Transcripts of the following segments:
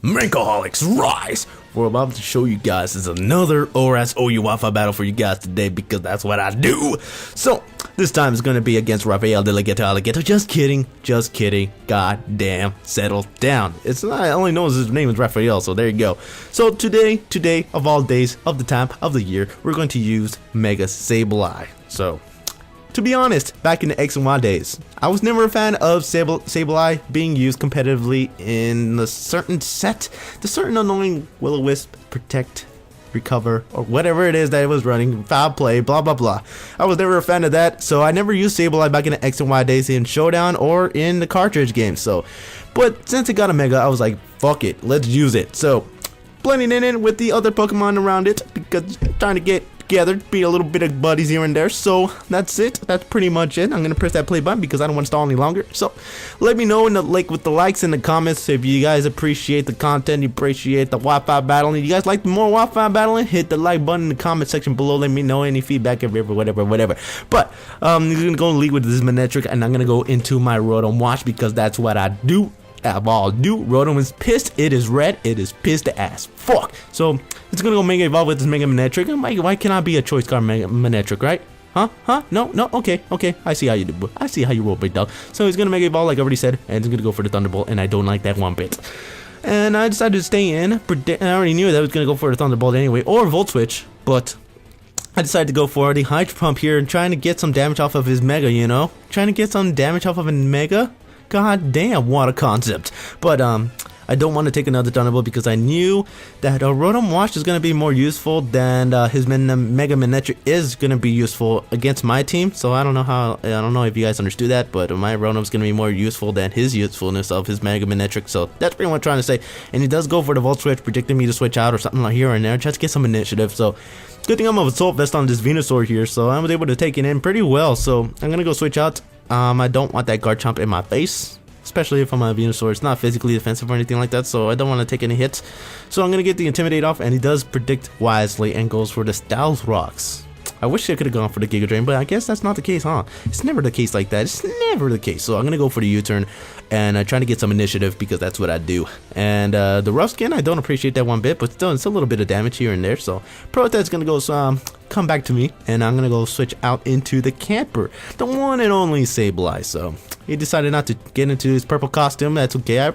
Mankaholics rise! What I'm about to show you guys is another ORAS OU Wi-Fi battle for you guys today because that's what I do. So, this time it's gonna be against Rafael de la Ghetto Alligator. Just kidding. God damn, settle down. It's not, I only know his name is Rafael, so there you go. So today, of all days, of the time, of the year, we're going to use Mega Sableye. So, to be honest, back in the X and Y days, I was never a fan of Sableye being used competitively in a certain set, the certain annoying Will-O-Wisp, Protect, Recover, or whatever it is that it was running, Foul Play, blah blah blah. I was never a fan of that, so I never used Sableye back in the X and Y days in Showdown or in the cartridge games. So, but since it got a Mega, I was like, fuck it, let's use it. So, blending in with the other Pokemon around it, because trying to get together, be a little bit of buddies here and there. So that's it. That's pretty much it. I'm gonna press that play button because I don't want to stall any longer. So let me know in the with the likes in the comments if you guys appreciate the content, you appreciate the Wi-Fi battling. You guys like more Wi-Fi battling? Hit the like button in the comment section below. Let me know any feedback, whatever. But I'm gonna go lead with this Manectric, and I'm gonna go into my Rotom Watch because that's what I do. Rotom is pissed. It is red. It is pissed as fuck. So it's gonna go Mega Evolve with this Mega Manectric. Why can't I be a choice card Mega Manectric, right? Huh? No. Okay. I see how you do. I see how you roll, big dog. So he's gonna Mega Evolve, like I already said, and he's gonna go for the Thunderbolt, and I don't like that one bit. And I decided to stay in. I already knew that I was gonna go for the Thunderbolt anyway, or Volt Switch, but I decided to go for the Hydro Pump here and trying to get some damage off of his Mega. You know, trying to get some damage off of a Mega. God damn, what a concept. But I don't want to take another Thunderbolt because I knew that a Rotom Watch is going to be more useful than his Mega Manectric is going to be useful against my team. So I don't know if you guys understood that, but my Rotom is going to be more useful than his usefulness of his Mega Manectric. So that's pretty much what I'm trying to say. And he does go for the Volt Switch, predicting me to switch out or something like here and there, just to get some initiative. So good thing I'm a Assault Vest on this Venusaur here, so I was able to take it in pretty well. So I'm going to go switch out. I don't want that Garchomp in my face, especially if I'm a Venusaur. It's not physically defensive or anything like that, so I don't want to take any hits. So I'm going to get the Intimidate off, and he does predict wisely and goes for the Stealth Rocks. I wish I could have gone for the Giga Drain, but I guess that's not the case, huh? It's never the case like that. It's never the case. So I'm going to go for the U-turn and trying to get some initiative because that's what I do. And the Rough Skin, I don't appreciate that one bit, but still, it's a little bit of damage here and there. So Protest's going to go come back to me, and I'm going to go switch out into the Camper, the one and only Sableye. So he decided not to get into his purple costume. That's okay. I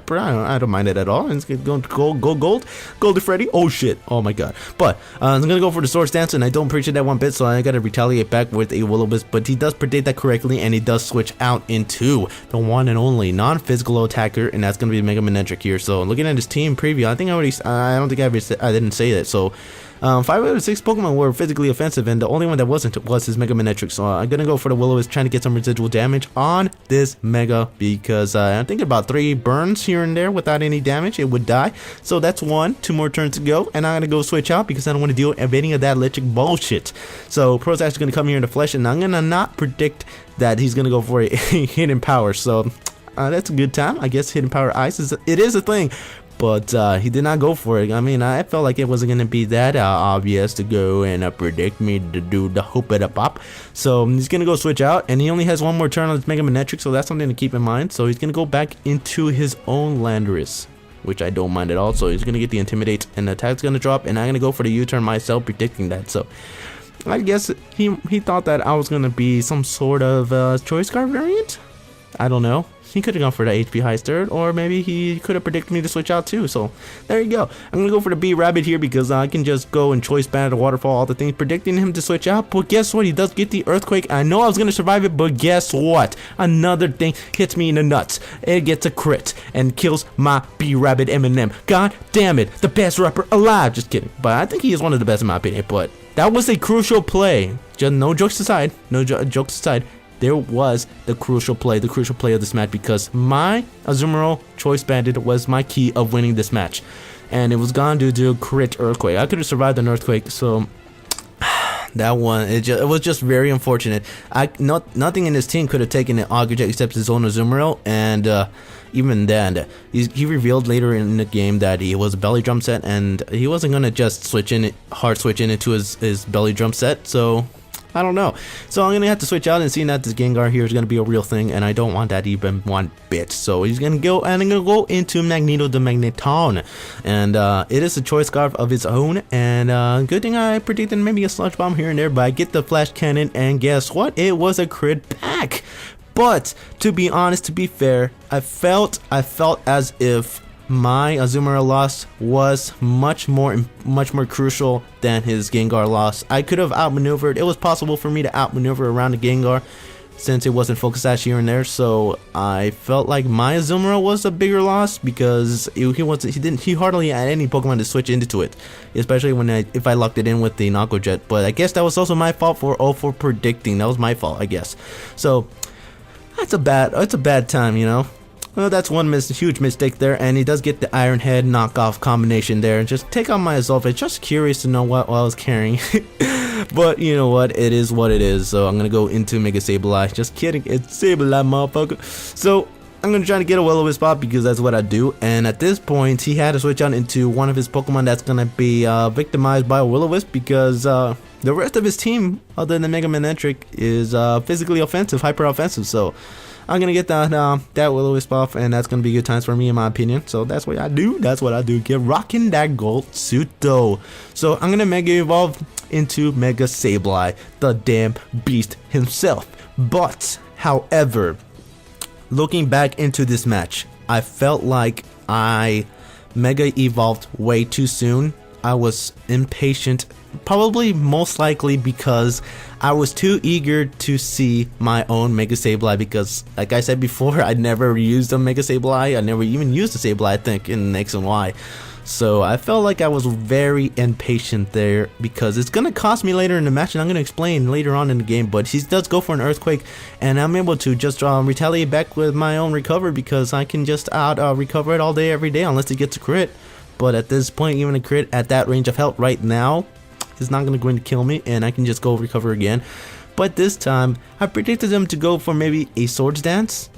don't mind it at all. And it's going to go Goldie Freddy. Oh shit. Oh my god. But I'm going to go for the Sword Stance, and I don't appreciate that one bit, so I got to retaliate back with a Will-O-Wisp. But he does predict that correctly, and he does switch out into the one and only non-physical attacker, and that's going to be Mega Manectric here. So looking at his team preview, I don't think I didn't say that. So 5 out of 6 Pokemon were physically offensive, and the only one that wasn't was his Mega Manectric. So I'm gonna go for the Will-O-Wisp, trying to get some residual damage on this Mega because I think about 3 burns here and there without any damage, it would die. So that's 2 more turns to go, and I'm gonna go switch out because I don't want to deal with any of that electric bullshit. So Pro's actually gonna come here in the flesh, and I'm gonna not predict that he's gonna go for a Hidden Power. So that's a good time. I guess Hidden Power Ice is a thing. But he did not go for it. I mean, I felt like it wasn't going to be that obvious to go and predict me to do the hoop it pop. So he's going to go switch out, and he only has 1 more turn on his Mega Manectric, so that's something to keep in mind. So he's going to go back into his own Landorus, which I don't mind at all. So he's going to get the Intimidate, and the attack's going to drop, and I'm going to go for the U-turn myself, predicting that. So I guess he thought that I was going to be some sort of choice card variant. I don't know. He could have gone for the HP High Third, or maybe he could have predicted me to switch out too. So there you go. I'm gonna go for the B Rabbit here because I can just go and choice band, the waterfall, all the things, predicting him to switch out. But guess what? He does get the Earthquake. I know I was gonna survive it, but guess what? Another thing hits me in the nuts. It gets a crit and kills my B Rabbit Eminem. God damn it, the best rapper alive. Just kidding, but I think he is one of the best in my opinion. But that was a crucial play. Just no jokes aside. There was the crucial play of this match, because my Azumarill Choice Bandit was my key of winning this match, and it was gone due to a crit Earthquake. I could have survived an Earthquake, so that one, it was just very unfortunate. Nothing in his team could have taken an Auger Jet except his own Azumarill, and even then, he revealed later in the game that he was a belly drum set, and he wasn't gonna just hard switch in into his belly drum set. So I don't know. So I'm gonna have to switch out, and seeing that this Gengar here is gonna be a real thing, and I don't want that even one bit. So he's gonna go, and I'm gonna go into Magneto the Magneton, and it is a choice scarf of its own. And good thing I predicted maybe a sludge bomb here and there, but I get the flash cannon, and guess what? It was a crit back. But to be honest, to be fair, I felt as if my Azumarill loss was much more crucial than his Gengar loss. I could have outmaneuvered. It was possible for me to outmaneuver around the Gengar since it wasn't focus sash here and there. So I felt like my Azumarill was a bigger loss because he hardly had any Pokemon to switch into it, especially if I locked it in with the Knocko Jet. But I guess that was also my fault for predicting. That was my fault, I guess. So it's a bad time, you know. Well, that's one huge mistake there, and he does get the Iron Head knockoff combination there. Just take out my Azulfa. Just curious to know what I was carrying. But you know what? It is what it is. So I'm gonna go into Mega Sableye. Just kidding. It's Sableye, motherfucker. So I'm gonna try to get a Will-O-Wisp spot because that's what I do. And at this point, he had to switch out into one of his Pokemon that's gonna be victimized by a Will-O-Wisp because the rest of his team, other than Mega Manectric, is physically offensive, hyper offensive. So I'm gonna get that Will-O-Wisp off, and that's gonna be good times for me, in my opinion. So that's what I do. That's what I do. Get rocking that gold suit though. So I'm gonna Mega Evolve into Mega Sableye, the damn beast himself. But however, looking back into this match, I felt like I Mega Evolved way too soon. I was impatient, probably most likely because I was too eager to see my own Mega Sableye, because like I said before, I never used a Mega Sableye. I never even used a Sableye, I think, in X and Y. So I felt like I was very impatient there because it's going to cost me later in the match, and I'm going to explain later on in the game. But he does go for an Earthquake, and I'm able to just retaliate back with my own Recover because I can just recover it all day, every day, unless he gets a crit. But at this point, even a crit at that range of health right now is not going to kill me, and I can just go recover again. But this time, I predicted him to go for maybe a Swords Dance,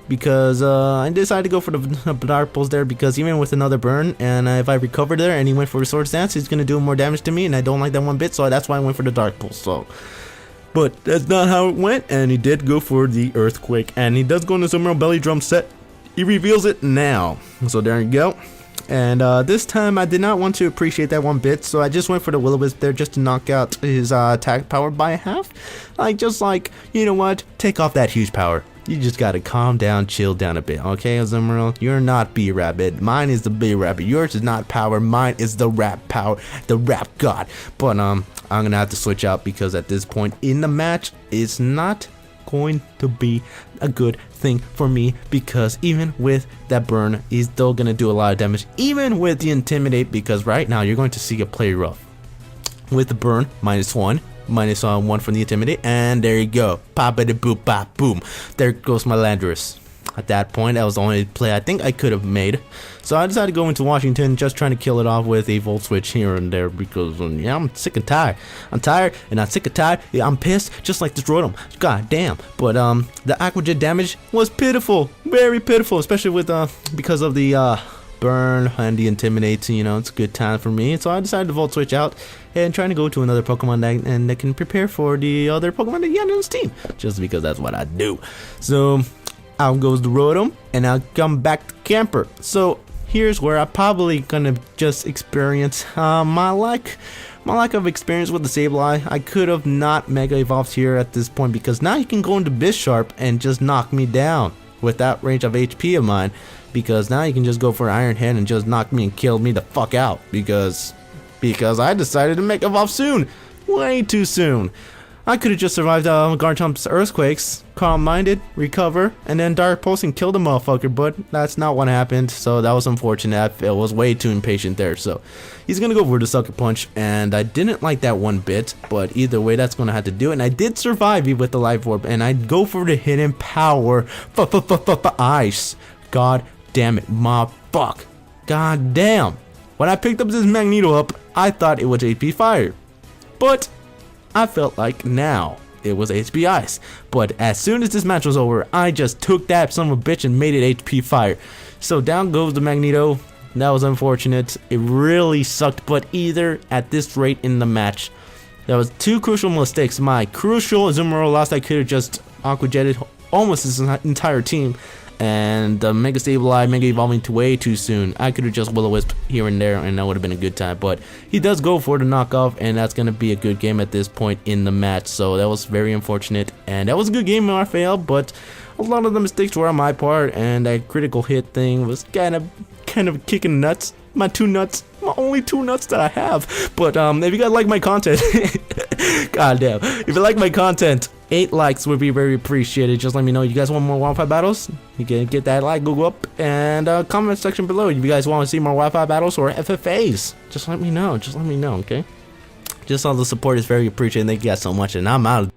because I decided to go for the Dark Pulse there, because even with another burn, and if I recovered there and he went for a Swords Dance, he's going to do more damage to me, and I don't like that one bit, so that's why I went for the Dark Pulse. So, but that's not how it went, and he did go for the Earthquake, and he does go into Azumarill Belly Drum set. He reveals it now, so there you go. And this time I did not want to appreciate that one bit, so I just went for the Will-O-Wisp there just to knock out his attack power by half. You know what, take off that huge power. You just gotta calm down, chill down a bit, okay, Azumarill? You're not B-Rabbit. Mine is the B-Rabbit. Yours is not power. Mine is the rap power, the rap god. But I'm gonna have to switch out because at this point in the match, it's not going to be a good thing for me, because even with that burn, he's still gonna do a lot of damage, even with the Intimidate, because right now you're going to see a play rough with the burn, -1 from the Intimidate, and there you go, pop it, boop, bop, boom, there goes my Landorus. At that point, that was the only play I think I could have made. So I decided to go into Washington, just trying to kill it off with a Volt Switch here and there, because yeah, I'm sick and tired. I'm tired, and I'm sick and tired. Yeah, I'm pissed, just like this Rotom. God damn. But the Aqua Jet damage was pitiful, very pitiful, especially with because of the burn and the Intimidate. You know, it's a good time for me. So I decided to Volt Switch out and trying to go to another Pokemon that can prepare for the other Pokemon that you have on his team, just because that's what I do. So out goes the Rotom, and I'll come back to Camper. So here's where I'm probably gonna just experience my lack of experience with the Sableye. I could have not Mega Evolved here at this point, because now you can go into Bisharp and just knock me down with that range of HP of mine, because now you can just go for Iron Head and just knock me and kill me the fuck out, because I decided to Mega Evolve soon, way too soon. I could have just survived Garchomp's Earthquakes, calm-minded, recover, and then Dark Pulse and kill the motherfucker, but that's not what happened, so that was unfortunate. I was way too impatient there, so he's gonna go for the Sucker Punch, and I didn't like that one bit, but either way, that's gonna have to do it, and I did survive with the Life Orb, and I'd go for the Hidden Power, Ice. God damn it, fuck. God damn. When I picked up this Magneto up, I thought it was HP Fire, but I felt like now it was HP Ice. But as soon as this match was over, I just took that son of a bitch and made it HP Fire. So down goes the Magneto. That was unfortunate. It really sucked, but either at this rate in the match, There was two crucial mistakes. My crucial Azumarill lost. I could have just Aqua Jetted almost his entire team. And the Mega Sableye, Mega Evolving way too soon. I could have just Will-O-Wisp here and there, and that would have been a good time. But he does go for the knockoff, and that's going to be a good game at this point in the match. So that was very unfortunate. And that was a good game, Rafael, but a lot of the mistakes were on my part, and that critical hit thing was kind of kicking nuts. My only two nuts that I have. But if you guys like my content, god damn, if you like my content, 8 likes would be very appreciated. Just let me know. You guys want more Wi-Fi battles? You can get that like, go up, and comment section below. If you guys want to see more Wi-Fi battles or FFAs, just let me know. Okay? Just all the support is very appreciated. Thank you guys so much, and I'm out.